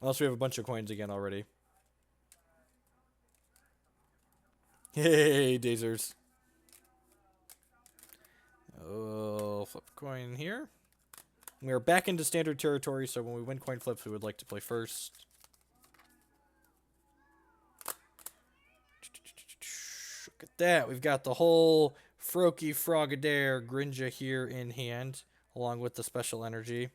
Unless we have a bunch of coins again already. Hey, Dazers. Oh, flip a coin here. We are back into standard territory, so when we win coin flips, we would like to play first. Look at that. We've got the whole Froakie Frogadier Greninja here in hand, along with the special energy.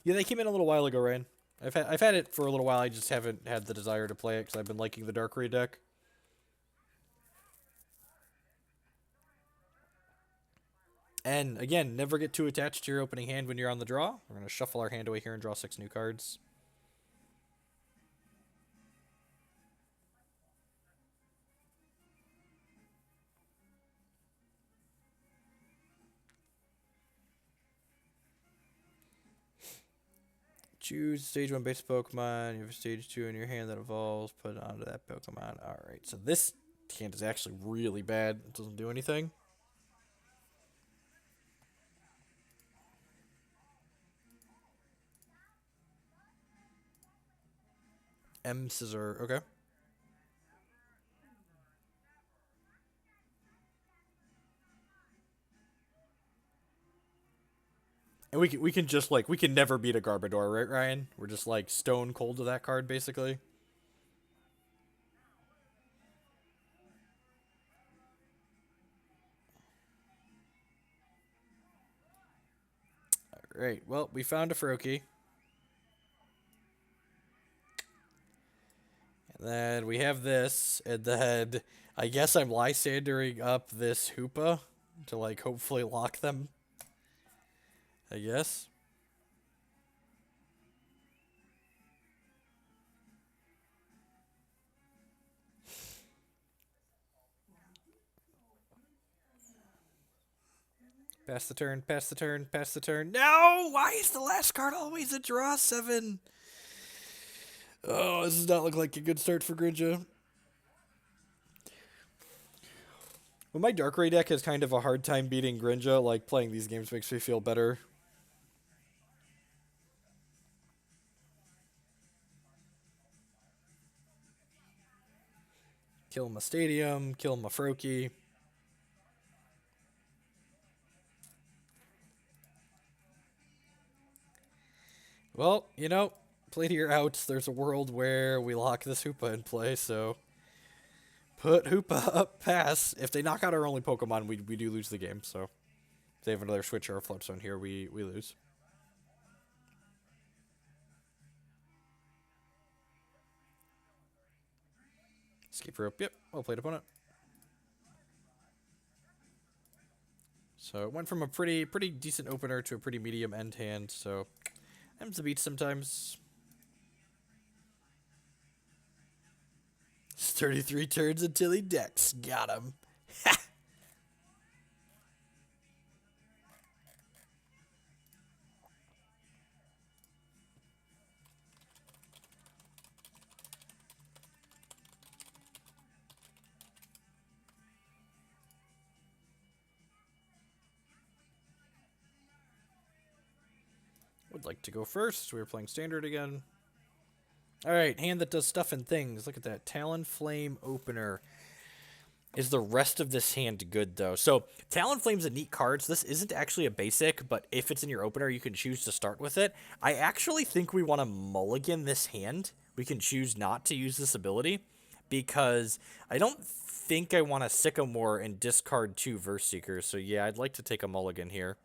Yeah, they came in a little while ago, Ryan. I've had it for a little while. I just haven't had the desire to play it because I've been liking the Dark Ray deck. And again, never get too attached to your opening hand when you're on the draw. We're going to shuffle our hand away here and draw 6 new cards. Choose stage 1 base Pokemon. You have a stage 2 in your hand that evolves. Put it onto that Pokemon. Alright, so this hand is actually really bad. It doesn't do anything. M Scissor. Okay. And we can just like we can never beat a Garbodor, right, Ryan? We're just like stone cold to that card, basically. All right. Well, we found a Froakie. And then we have this, and then I guess I'm Lysandering up this Hoopa to like hopefully lock them. I guess. Pass the turn, pass the turn, pass the turn. No! Why is the last card always a draw 7? Oh, this does not look like a good start for Greninja. Well, my Darkrai deck has kind of a hard time beating Greninja. Like, playing these games makes me feel better. Kill my Stadium, kill my Froakie. Well, you know, play to your outs. There's a world where we lock this Hoopa in play, so put Hoopa up, pass. If they knock out our only Pokemon, we do lose the game, so if they have another Switch or a Float Zone here, we lose. Escape Rope, yep, well played, opponent. So it went from a pretty decent opener to a pretty medium end hand, so M's the beat sometimes. It's 33 turns until he decks. Got him. Would like to go first. We were playing standard again. Alright, hand that does stuff and things. Look at that. Talonflame opener. Is the rest of this hand good, though? So, Talonflame's a neat card. So this isn't actually a basic, but if it's in your opener, you can choose to start with it. I actually think we want to mulligan this hand. We can choose not to use this ability, because I don't think I want to Sycamore and discard 2 Verse Seekers. So yeah, I'd like to take a mulligan here.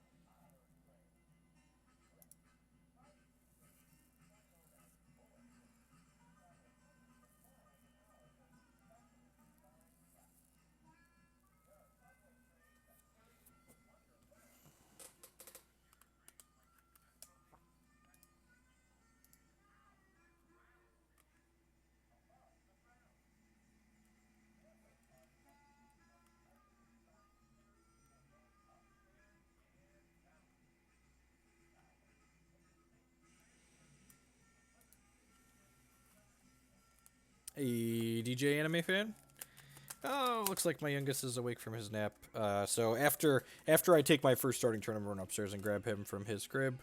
A DJ anime fan? Oh, looks like my youngest is awake from his nap. So after I take my first starting turn, I'm going upstairs and grab him from his crib.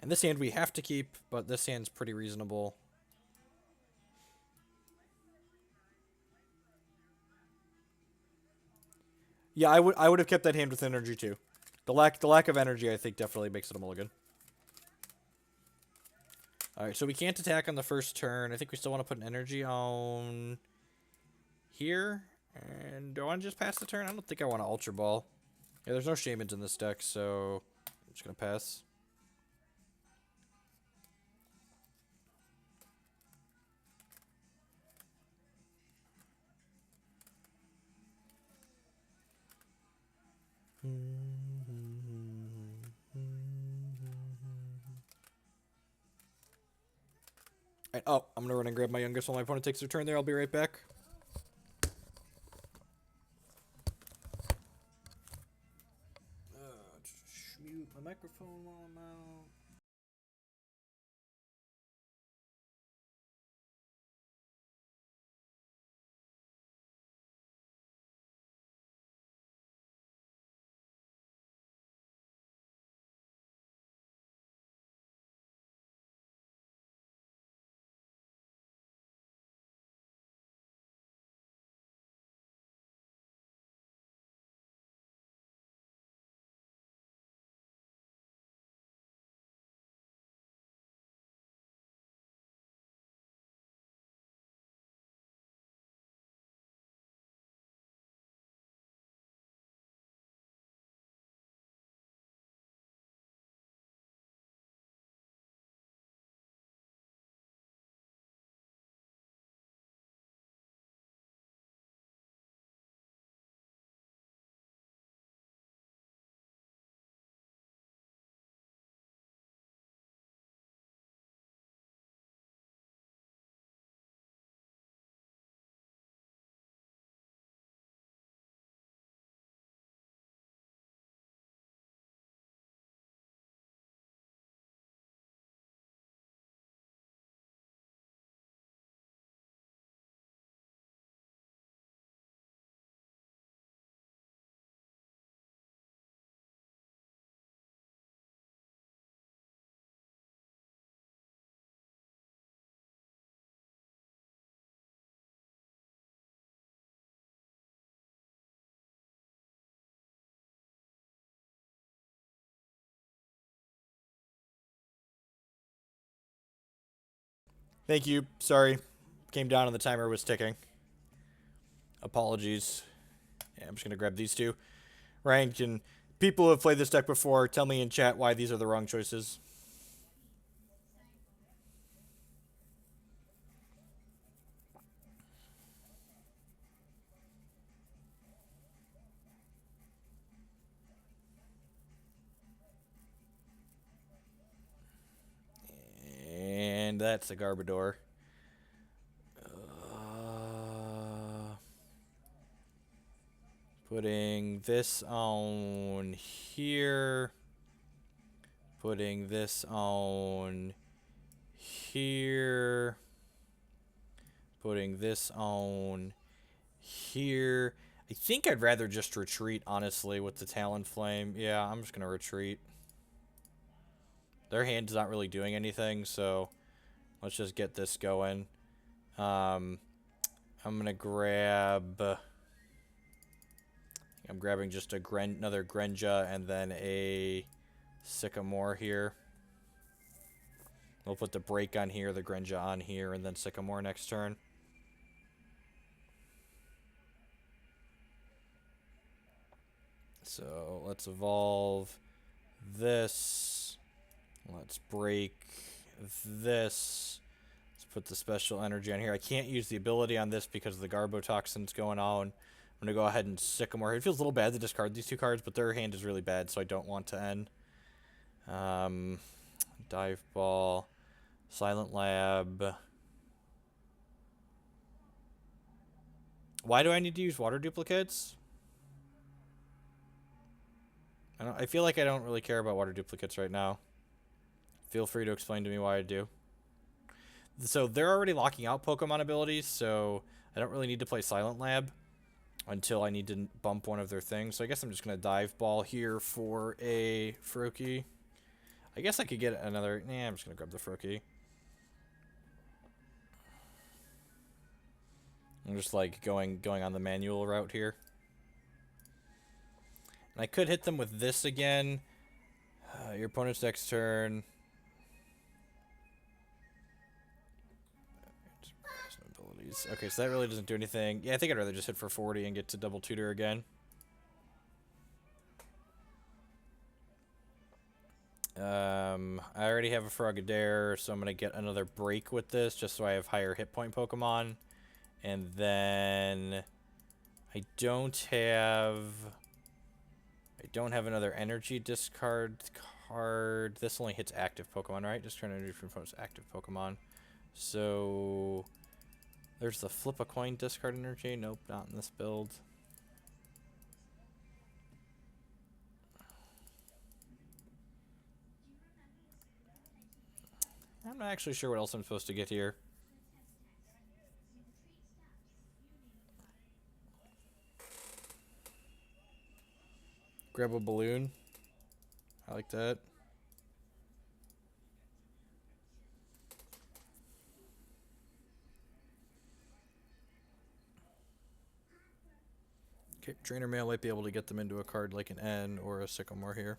And this hand we have to keep, but this hand's pretty reasonable. Yeah, I would have kept that hand with energy too. The lack of energy, I think, definitely makes it a mulligan. All right, so we can't attack on the first turn. I think we still want to put an energy on here. And do I want to just pass the turn? I don't think I want to Ultra Ball. Yeah, there's no Shamans in this deck, so I'm just gonna pass. Right, oh, I'm gonna run and grab my youngest while my opponent takes their turn there. I'll be right back. Just mute my microphone while I'm out. Thank you. Sorry. Came down and the timer was ticking. Apologies. Yeah, I'm just gonna grab these two. Ranked, and people who have played this deck before, tell me in chat why these are the wrong choices. And that's a Garbodor. Putting this on here. Putting this on here. Putting this on here. I think I'd rather just retreat, honestly, with the Talonflame. Yeah, I'm just going to retreat. Their hand's not really doing anything, so let's just get this going. I'm going to grab... I'm grabbing just another Greninja and then a Sycamore here. We'll put the break on here, the Greninja on here, and then Sycamore next turn. So let's evolve this. Let's break this. Let's put the special energy on here. I can't use the ability on this because of the Garbotoxin's going on. I'm going to go ahead and Sycamore. It feels a little bad to discard these two cards, but their hand is really bad, so I don't want to end. Dive Ball. Silent Lab. Why do I need to use water duplicates? I feel like I don't really care about water duplicates right now. Feel free to explain to me why I do. So they're already locking out Pokemon abilities, so I don't really need to play Silent Lab until I need to bump one of their things. So I guess I'm just going to Dive Ball here for a Froakie. I guess I could get another... Nah, I'm just going to grab the Froakie. I'm just like going on the manual route here. And I could hit them with this again. Your opponent's next turn. Okay, so that really doesn't do anything. Yeah, I think I'd rather just hit for 40 and get to double tutor again. I already have a Frogadier, so I'm going to get another break with this just so I have higher hit point Pokemon. And then I don't have another energy discard card. This only hits active Pokemon, right? Discard energy from opponent's active Pokemon. So there's the flip a coin discard energy. Nope, not in this build. I'm not actually sure what else I'm supposed to get here. Grab a balloon. I like that. Okay, Trainer Mail might be able to get them into a card like an N or a Sycamore here.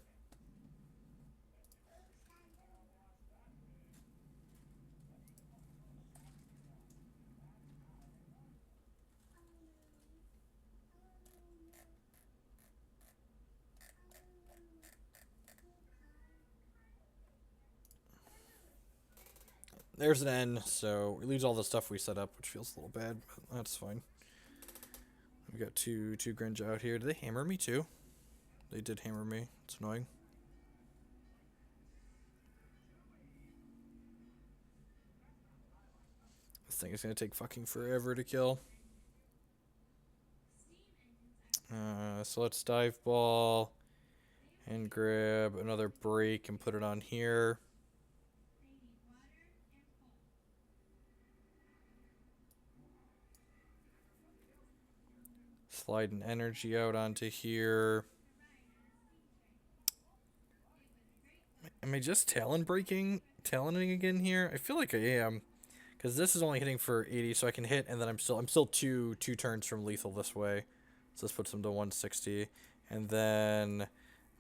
There's an N, so we lose all the stuff we set up, which feels a little bad, but that's fine. We got two Greninja out here. Did they hammer me too? They did hammer me. It's annoying. This thing is going to take fucking forever to kill. So let's Dive Ball and grab another break and put it on here. Slide an energy out onto here. Am I just Taloning again here? I feel like I am, because this is only hitting for 80, so I can hit, and then I'm still two turns from lethal this way. So this puts them to 160, and then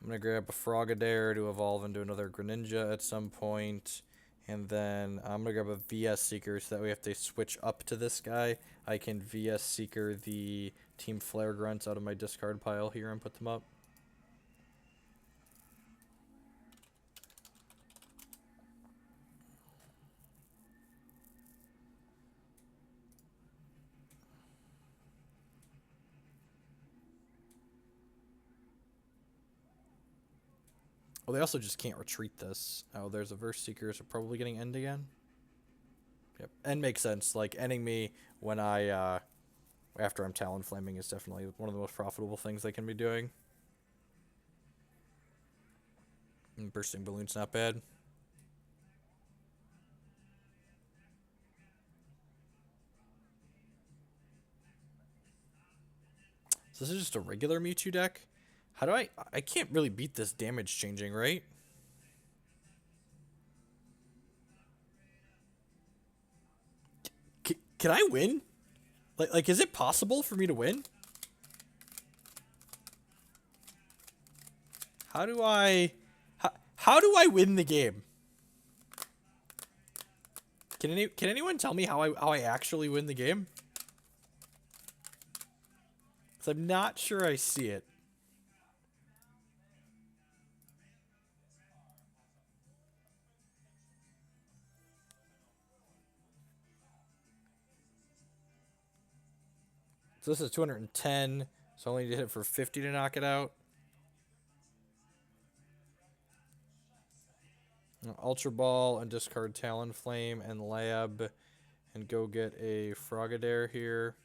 I'm gonna grab a Frogadier to evolve into another Greninja at some point, and then I'm gonna grab a VS Seeker so that way if they switch up to this guy, I can VS Seeker the Team Flare Grunts out of my discard pile here and put them up. Oh, they also just can't retreat this. Oh, there's a Verse Seeker, so probably getting end again. Yep, end makes sense. Like, ending me when I, after I'm Talonflaming is definitely one of the most profitable things they can be doing. And Bursting Balloon's not bad. So this is just a regular Mewtwo deck? How do I can't really beat this damage changing, right? Can I win? Like, is it possible for me to win? How do I win the game? Can anyone tell me how I actually win the game? Because I'm not sure I see it. So this is 210, so I only need to hit it for 50 to knock it out. Ultra Ball and discard Talonflame and Lab and go get a Frogadier here.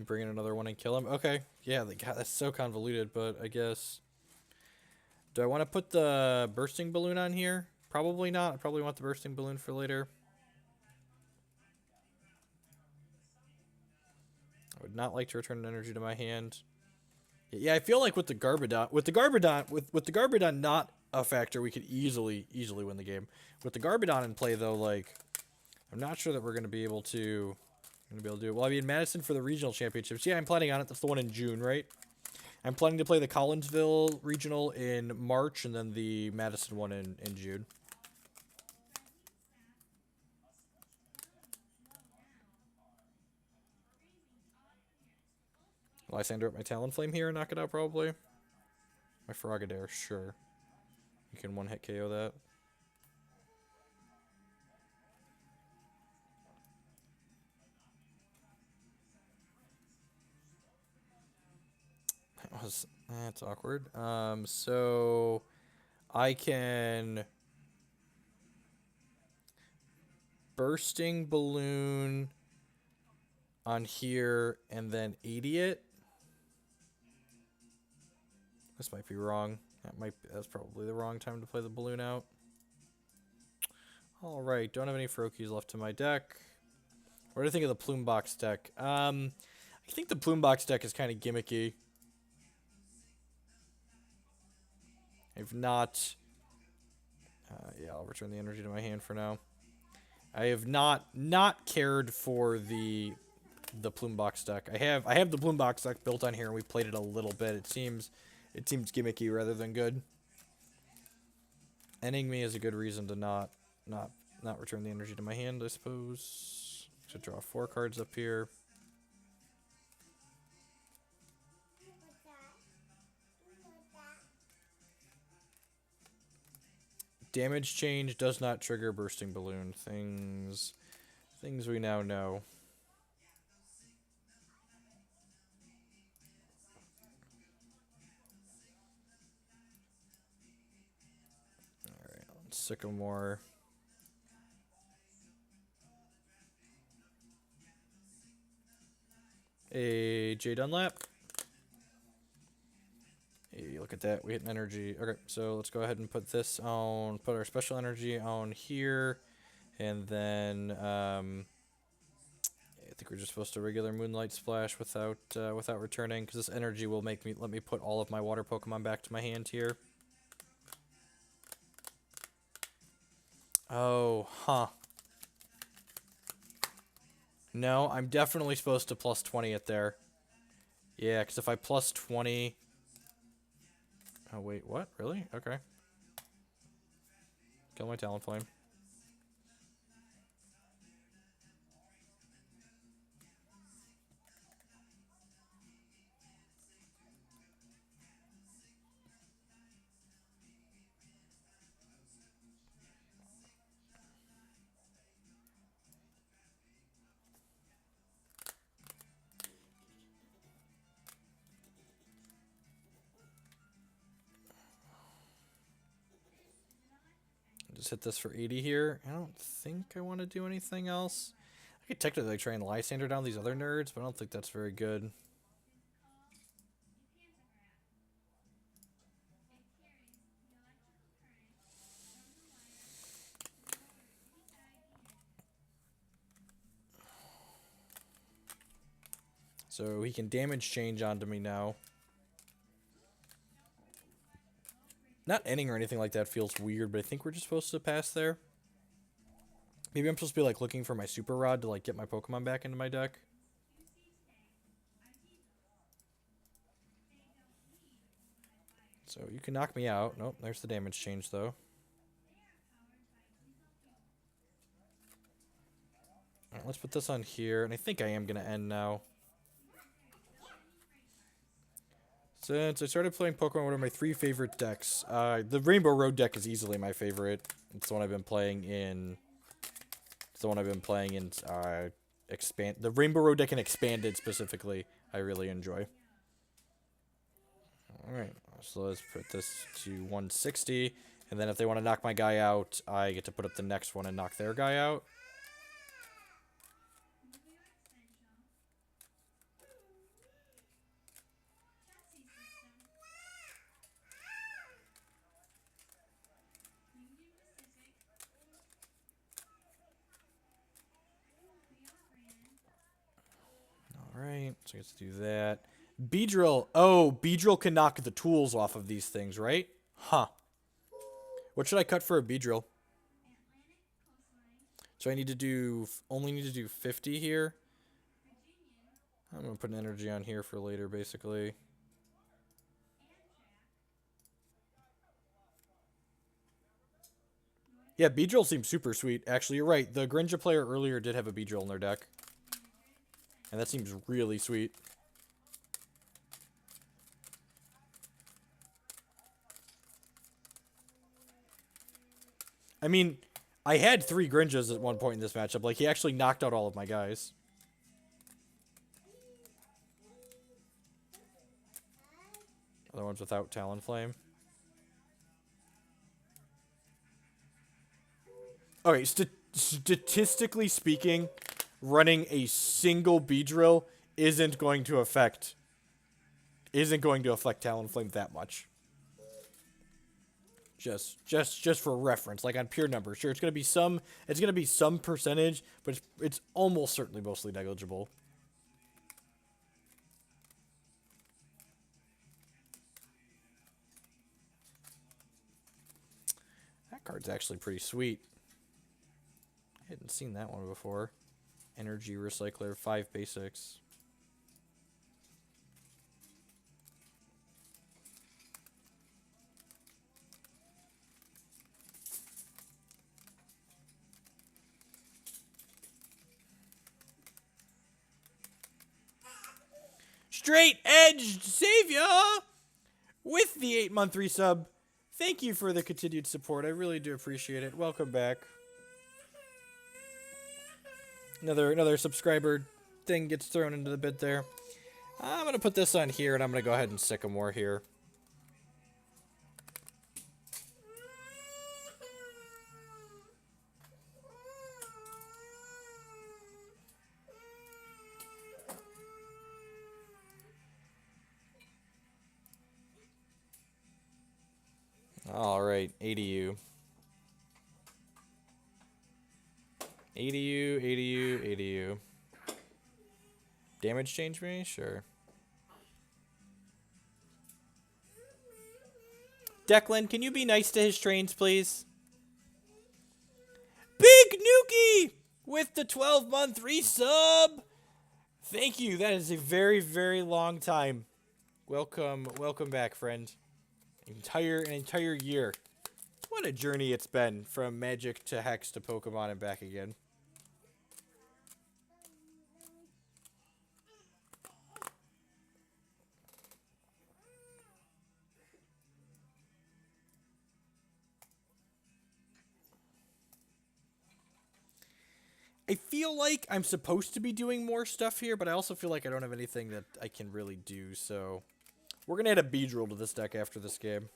bring in another one and kill him. Okay, yeah, God, that's so convoluted, but I guess... Do I want to put the Bursting Balloon on here? Probably not. I probably want the Bursting Balloon for later. I would not like to return an energy to my hand. Yeah, I feel like with the Garbodon not a factor, we could easily win the game. With the Garbodon in play, though, like, I'm not sure that we're going to be able to do it. Well, I mean, Madison for the regional championships. Yeah, I'm planning on it. That's the one in June, right? I'm planning to play the Collinsville regional in March and then the Madison one in June. Lysandre up my Talonflame here and knock it out, probably. My Frogadier, sure. You can one-hit KO that. That's awkward. So I can Bursting Balloon on here and then 80 it. This might be wrong. That's probably the wrong time to play the balloon out. All right, don't have any Froakies left in my deck. What do you think of the Plume Box deck? I think the Plume Box deck is kind of gimmicky. I've not... yeah, I'll return the energy to my hand for now. I have not cared for the Plume Box deck. I have the Plume Box deck built on here, and we played it a little bit. It seems gimmicky rather than good. Ending me is a good reason to not return the energy to my hand, I suppose. Should draw 4 cards up here. Damage change does not trigger Bursting Balloon. Things we now know. Alright, Sycamore. A J Dunlap. Hey, look at that. We hit an energy. Okay, so let's go ahead and put this on, put our special energy on here. And then, I think we're just supposed to regular Moonlight Splash without returning, because this energy will let me put all of my water Pokemon back to my hand here. Oh, huh. No, I'm definitely supposed to plus 20 it there. Yeah, because if I plus 20... Oh, wait, what? Really? Okay. Kill my Talonflame. Just hit this for 80 here. I don't think I want to do anything else. I could technically try and Lysandre down these other nerds, but I don't think that's very good. So he can damage change onto me now. Not ending or anything like that feels weird, but I think we're just supposed to pass there. Maybe I'm supposed to be like looking for my Super Rod to like get my Pokemon back into my deck. So you can knock me out. Nope, there's the damage change though. Alright, let's put this on here, and I think I am going to end now. Since I started playing Pokemon, what are my 3 favorite decks? The Rainbow Road deck is easily my favorite. It's the one I've been playing in... The Rainbow Road deck and Expanded, specifically, I really enjoy. Alright, so let's put this to 160. And then if they want to knock my guy out, I get to put up the next one and knock their guy out. So let's do that. Beedrill. Oh, Beedrill can knock the tools off of these things, right? Huh. What should I cut for a Beedrill? So I need to do, only need to do 50 here. I'm going to put an energy on here for later, basically. Yeah, Beedrill seems super sweet. Actually, you're right. The Greninja player earlier did have a Beedrill in their deck. And that seems really sweet. I mean, I had 3 Greninjas at one point in this matchup. Like, he actually knocked out all of my guys. Other ones without Talonflame. Okay, statistically speaking, running a single Beedrill isn't going to affect Talonflame that much. Just for reference, like on pure numbers. Sure, it's gonna be some percentage, but it's almost certainly mostly negligible. That card's actually pretty sweet. I hadn't seen that one before. Energy Recycler, 5 basics. Straight Edged Savior with the 8-month resub. Thank you for the continued support. I really do appreciate it. Welcome back. Another subscriber thing gets thrown into the bit there. I'm going to put this on here, and I'm going to go ahead and Sycamore here. Alright, ADU. ADU. Damage change me? Sure. Declan, can you be nice to his trains, please? Big Nuki with the 12-month resub. Thank you. That is a very, very long time. Welcome back, friend. An entire year. What a journey it's been from Magic to Hex to Pokemon and back again. I feel like I'm supposed to be doing more stuff here, but I also feel like I don't have anything that I can really do, so... We're going to add a Beedrill to this deck after this game.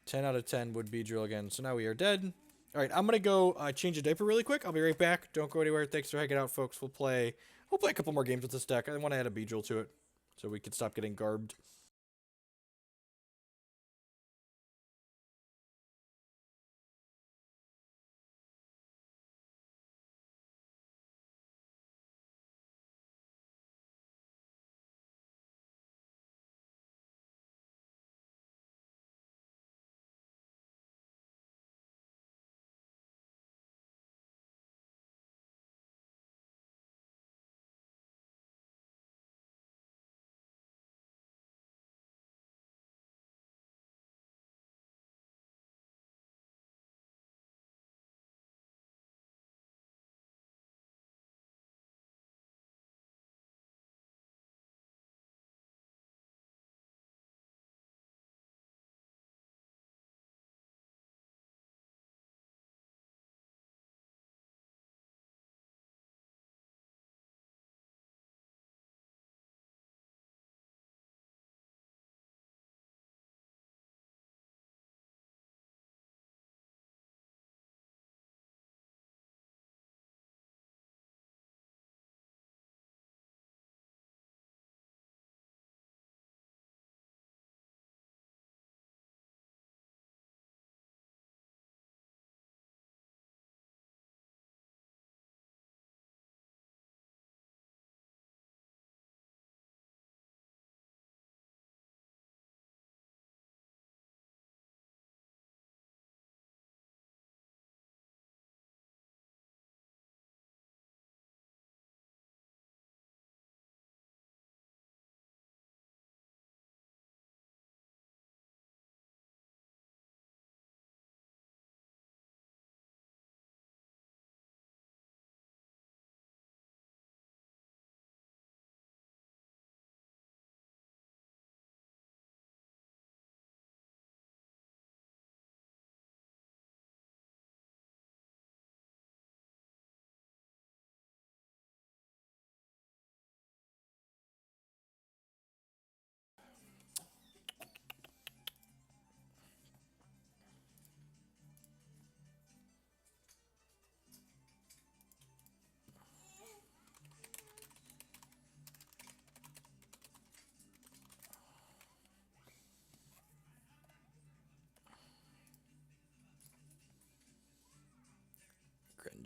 10 out of 10 would Beedrill again, so now we are dead. Alright, I'm going to go change a diaper really quick. I'll be right back. Don't go anywhere. Thanks for hanging out, folks. We'll play a couple more games with this deck. I want to add a Beedrill to it, so we can stop getting garbed.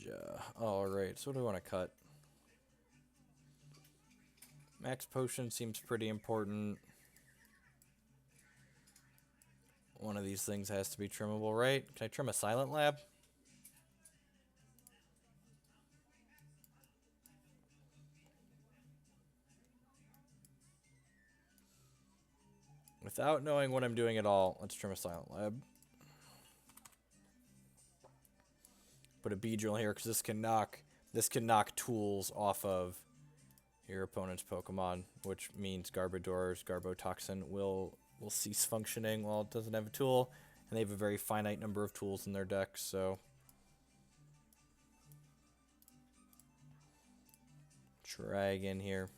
Greeninja. Alright, so what do we want to cut? Max Potion seems pretty important. One of these things has to be trimmable, right? Can I trim a Silent Lab? Without knowing what I'm doing at all, let's trim a Silent Lab. Put a Beedrill here because this can knock tools off of your opponent's Pokemon, which means Garbodor's Garbotoxin will cease functioning while it doesn't have a tool, and they have a very finite number of tools in their deck, so Dragon here.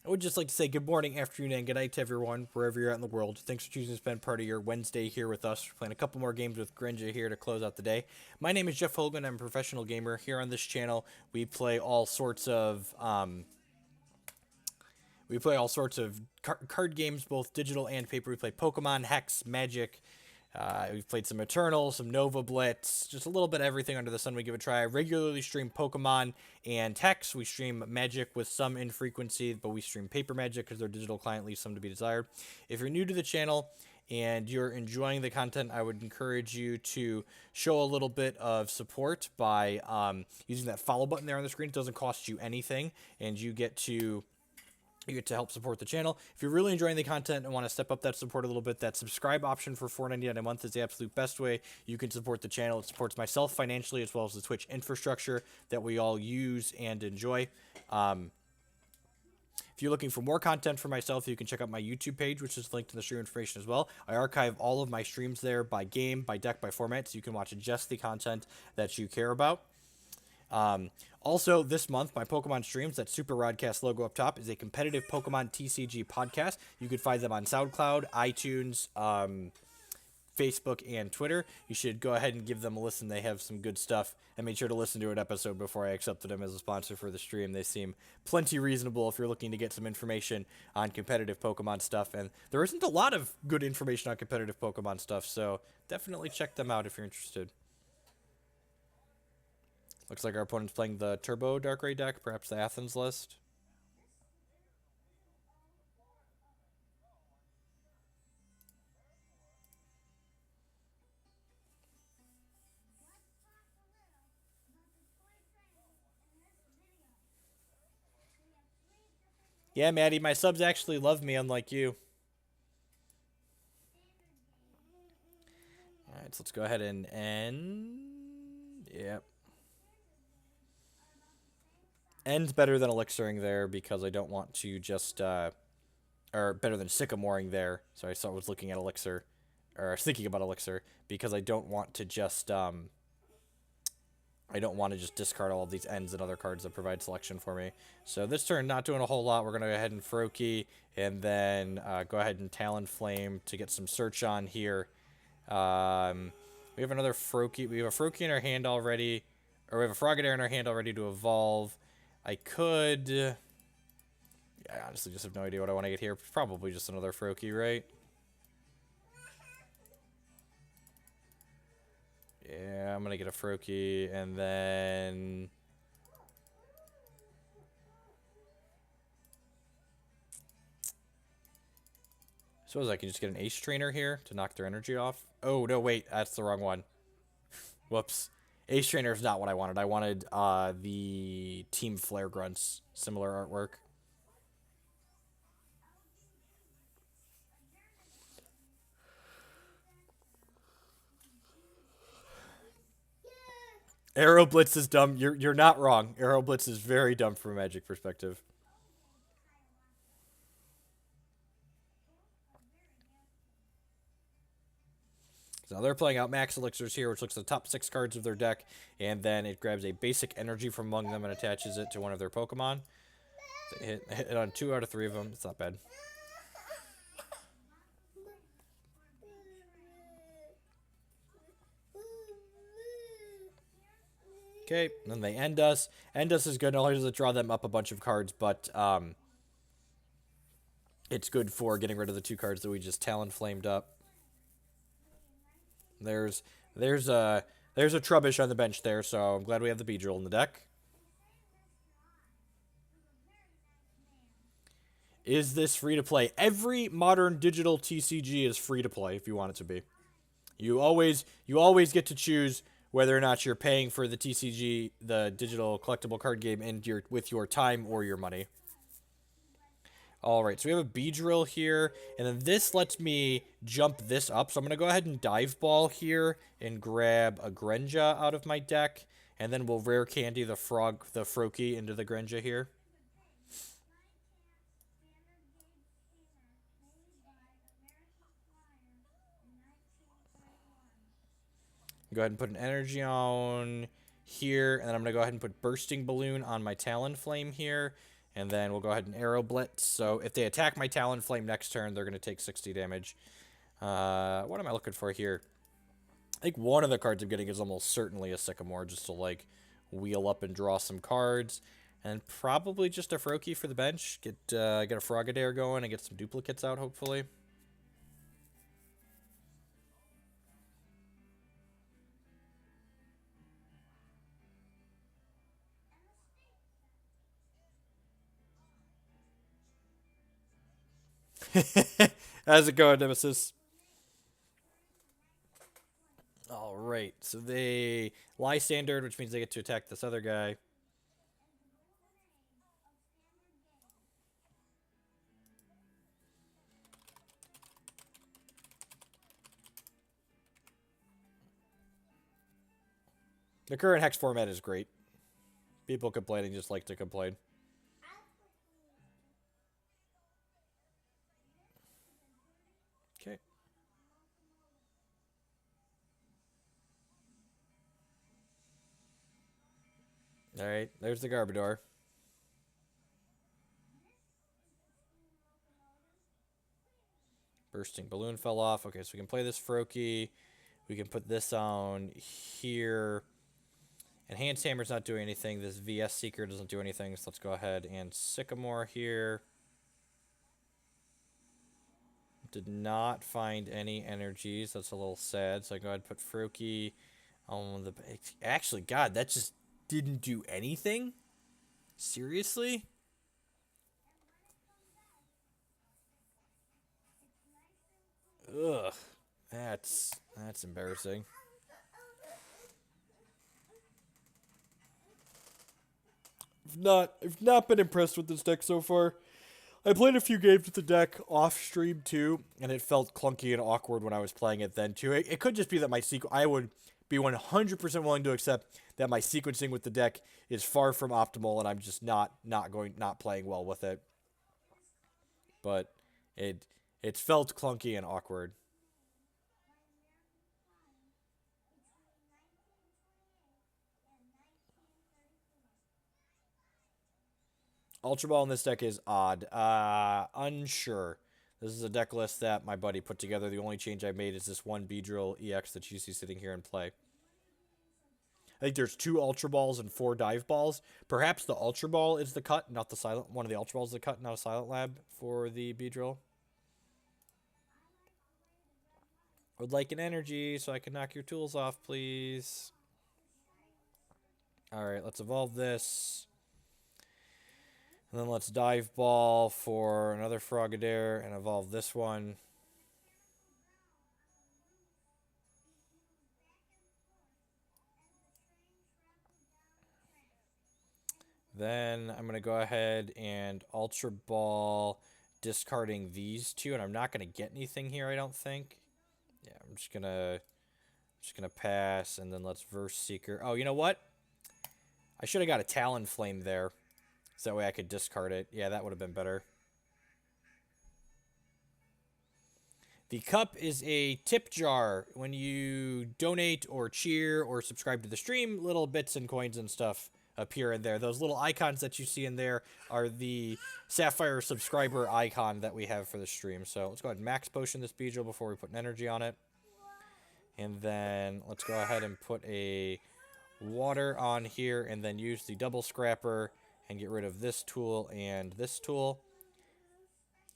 I would just like to say good morning, afternoon, and good night to everyone, wherever you're at in the world. Thanks for choosing to spend part of your Wednesday here with us. We're playing a couple more games with Greninja here to close out the day. My name is Jeff Hogan. I'm a professional gamer. Here on this channel, we play all sorts of card games, both digital and paper. We play Pokemon, Hex, Magic. We've played some Eternal, some Nova Blitz, just a little bit of everything under the sun we give a try. I regularly stream Pokemon and Hex. We stream Magic with some infrequency, but we stream Paper Magic because their digital client leaves some to be desired. If you're new to the channel and you're enjoying the content, I would encourage you to show a little bit of support by using that follow button there on the screen. It doesn't cost you anything, and you get to help support the channel. If you're really enjoying the content and want to step up that support a little bit, that subscribe option for $4.99 a month is the absolute best way you can support the channel. It supports myself financially as well as the Twitch infrastructure that we all use and enjoy. If you're looking for more content for myself, you can check out my YouTube page, which is linked in the stream information as well. I archive all of my streams there by game, by deck, by format, so you can watch just the content that you care about. Also, this month, my Pokemon streams, that Super Rodcast logo up top, is a competitive Pokemon TCG podcast. You can find them on SoundCloud, iTunes, Facebook, and Twitter. You should go ahead and give them a listen. They have some good stuff. And make sure to listen to an episode before I accepted them as a sponsor for the stream. They seem plenty reasonable if you're looking to get some information on competitive Pokemon stuff. And there isn't a lot of good information on competitive Pokemon stuff, so definitely check them out if you're interested. Looks like our opponent's playing the Turbo Darkrai deck, perhaps the Athens list. Yeah, Maddie, my subs actually love me, unlike you. Alright, so let's go ahead and end. Yep. End's better than Elixiring there because I don't want to just, or better than Sycamoring there. Sorry, I was looking at Elixir, or thinking about Elixir, because I don't want to just, discard all of these ends and other cards that provide selection for me. So this turn, not doing a whole lot. We're going to go ahead and Froakie, and then go ahead and Talonflame to get some search on here. We have another Froakie. We have a Froakie in our hand already, or we have a Frogadier in our hand already to evolve. I could... Yeah, I honestly just have no idea what I want to get here. Probably just another Froakie, right? Yeah, I'm going to get a Froakie, and then... I suppose I can just get an Ace Trainer here to knock their energy off. Oh, no, wait, that's the wrong one. Whoops. Ace Trainer is not what I wanted. I wanted the Team Flare Grunts, similar artwork. Arrow Blitz is dumb. You're not wrong. Arrow Blitz is very dumb from a Magic perspective. So they're playing out Max Elixirs here, which looks at the top 6 cards of their deck, and then it grabs a basic energy from among them and attaches it to one of their Pokemon. They hit on 2 out of 3 of them. It's not bad. Okay, and then they end us. End us is good. Not only does it draw them up a bunch of cards, but it's good for getting rid of the 2 cards that we just Talonflamed up. There's a Trubbish on the bench there, so I'm glad we have the Beedrill in the deck. Is this free to play? Every modern digital TCG is free to play if you want it to be. You always get to choose whether or not you're paying for the TCG, the digital collectible card game, and with your time or your money. Alright, so we have a Beedrill here, and then this lets me jump this up. So I'm going to go ahead and Dive Ball here and grab a Greninja out of my deck, and then we'll Rare Candy the Froakie into the Greninja here. Go ahead and put an energy on here, and then I'm going to go ahead and put Bursting Balloon on my Talonflame here, and then we'll go ahead and Arrow Blitz. So if they attack my Talonflame next turn, they're going to take 60 damage. What am I looking for here? I think one of the cards I'm getting is almost certainly a Sycamore, just to, like, wheel up and draw some cards. And probably just a Froakie for the bench. Get a Frogadier going and get some duplicates out, hopefully. How's it going, Nemesis? Alright, so they Lysandre, which means they get to attack this other guy. The current Hex format is great. People complaining just like to complain. Okay. Alright, there's the Garbodor. Bursting Balloon fell off. Okay, so we can play this Froakie. We can put this on here. Enhanced Hammer's not doing anything. This VS Seeker doesn't do anything, so let's go ahead and Sycamore here. Did not find any energies. That's a little sad, so I go ahead and put Froakie on the... Actually, God, that just didn't do anything? Seriously? Ugh. That's embarrassing. I've not been impressed with this deck so far. I played a few games with the deck off stream too, and it felt clunky and awkward when I was playing it then too. It could just be that I would be 100% willing to accept that my sequencing with the deck is far from optimal, and I'm just not playing well with it. But it felt clunky and awkward. Ultra Ball in this deck is odd. Unsure. This is a deck list that my buddy put together. The only change I made is this one Beedrill-EX that you see sitting here in play. I think there's 2 Ultra Balls and 4 Dive Balls. Perhaps the Ultra Ball is the cut, not the Silent... One of the Ultra Balls is the cut, not a Silent Lab for the Beedrill. Would like an energy so I can knock your tools off, please. Alright, let's evolve this. And then let's Dive Ball for another Frogadier and evolve this one. Then I'm going to go ahead and Ultra Ball, discarding these 2, and I'm not going to get anything here, I don't think. Yeah, I'm just going to pass, and then let's Verse Seeker. Oh, you know what? I should have got a Talonflame there. So that way I could discard it. Yeah, that would have been better. The cup is a tip jar. When you donate or cheer or subscribe to the stream, little bits and coins and stuff appear in there. Those little icons that you see in there are the Sapphire subscriber icon that we have for the stream. So let's go ahead and Max Potion this Beedrill before we put an energy on it. And then let's go ahead and put a water on here and then use the double scrapper and get rid of this tool and this tool.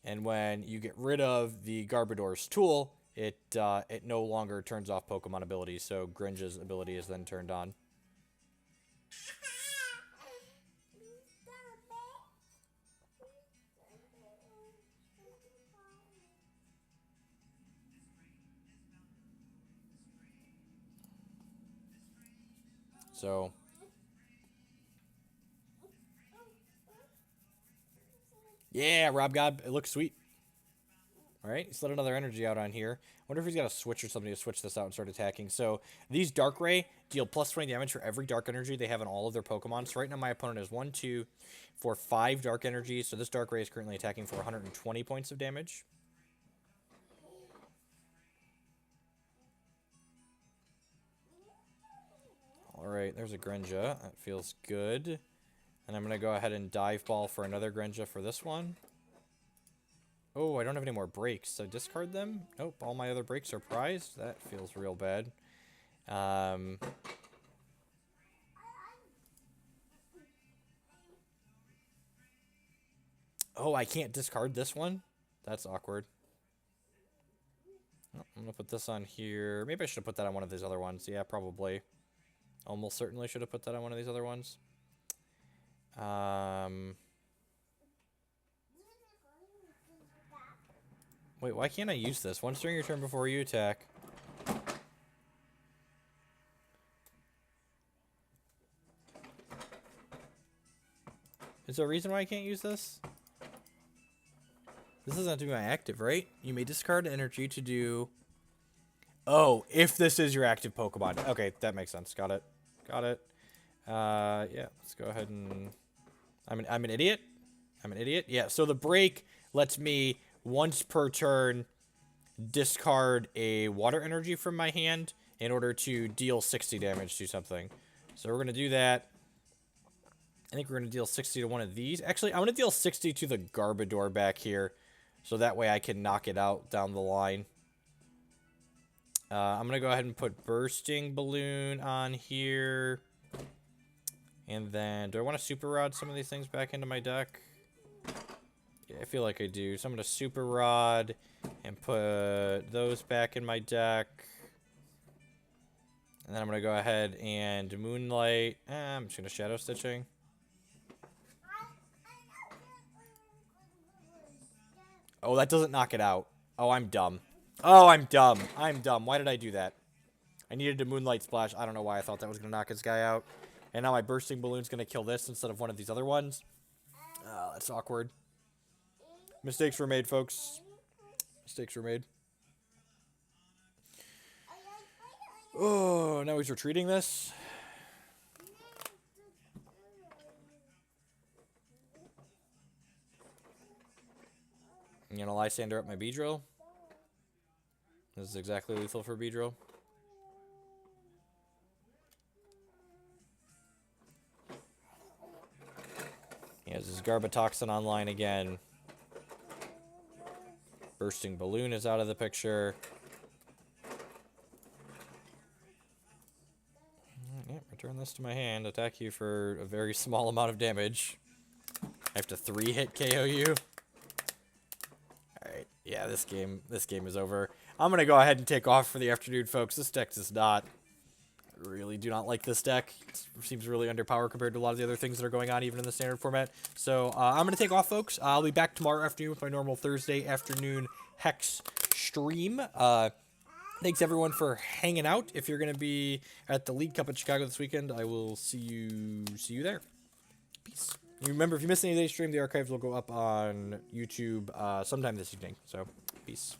And when you get rid of the Garbodor's tool, it no longer turns off Pokemon abilities, so Greninja's ability is then turned on. So, yeah, Rob God, it looks sweet. All right, he's let another energy out on here. Wonder if he's got a switch or something to switch this out and start attacking. So these Dark Ray deal plus 20 damage for every Dark Energy they have in all of their Pokemon. So right now my opponent has 1, 2, 4, 5 Dark Energies. So this Dark Ray is currently attacking for 120 points of damage. All right, there's a Greninja. That feels good. And I'm going to go ahead and Dive Ball for another Greninja for this one. Oh, I don't have any more breaks, so discard them. Nope, all my other breaks are prized. That feels real bad. Oh, I can't discard this one? That's awkward. Oh, I'm going to put this on here. Maybe I should have put that on one of these other ones. Yeah, probably. Almost certainly should have put that on one of these other ones. Wait, why can't I use this? Once during your turn before you attack. Is there a reason why I can't use this? This doesn't have to be my active, right? You may discard energy to do... Oh, if this is your active Pokemon. Okay, that makes sense. Got it. Got it. Yeah, let's go ahead and... I'm an idiot? I'm an idiot? Yeah, so the break lets me, once per turn, discard a water energy from my hand in order to deal 60 damage to something. So we're going to do that. I think we're going to deal 60 to one of these. Actually, I'm going to deal 60 to the Garbodor back here, so that way I can knock it out down the line. I'm going to go ahead and put Bursting Balloon on here. And then, do I want to Super Rod some of these things back into my deck? Yeah, I feel like I do. So I'm going to Super Rod and put those back in my deck. And then I'm going to go ahead and Moonlight. I'm just going to Shadow Stitching. Oh, that doesn't knock it out. Oh, I'm dumb. Oh, I'm dumb. I'm dumb. Why did I do that? I needed to Moonlight Splash. I don't know why I thought that was going to knock this guy out. And now my Bursting Balloon's going to kill this instead of one of these other ones. Oh, that's awkward. Mistakes were made, folks. Mistakes were made. Oh, now he's retreating this. I'm going to Lysandre up my Beedrill. This is exactly lethal for Beedrill. He has his Garbatoxin online again. Bursting Balloon is out of the picture. Yep, return this to my hand. Attack you for a very small amount of damage. I have to 3-hit KO you. Alright, yeah, this game is over. I'm going to go ahead and take off for the afternoon, folks. This deck does not... really do not like this deck. It seems really underpowered compared to a lot of the other things that are going on even in the standard format. So I'm going to take off, folks. I'll be back tomorrow afternoon with my normal Thursday afternoon Hex stream. Thanks everyone for hanging out. If you're going to be at the League Cup in Chicago this weekend, I will see you there. Peace. Remember, if you miss any of today's stream, the archives will go up on YouTube sometime this evening. So, peace.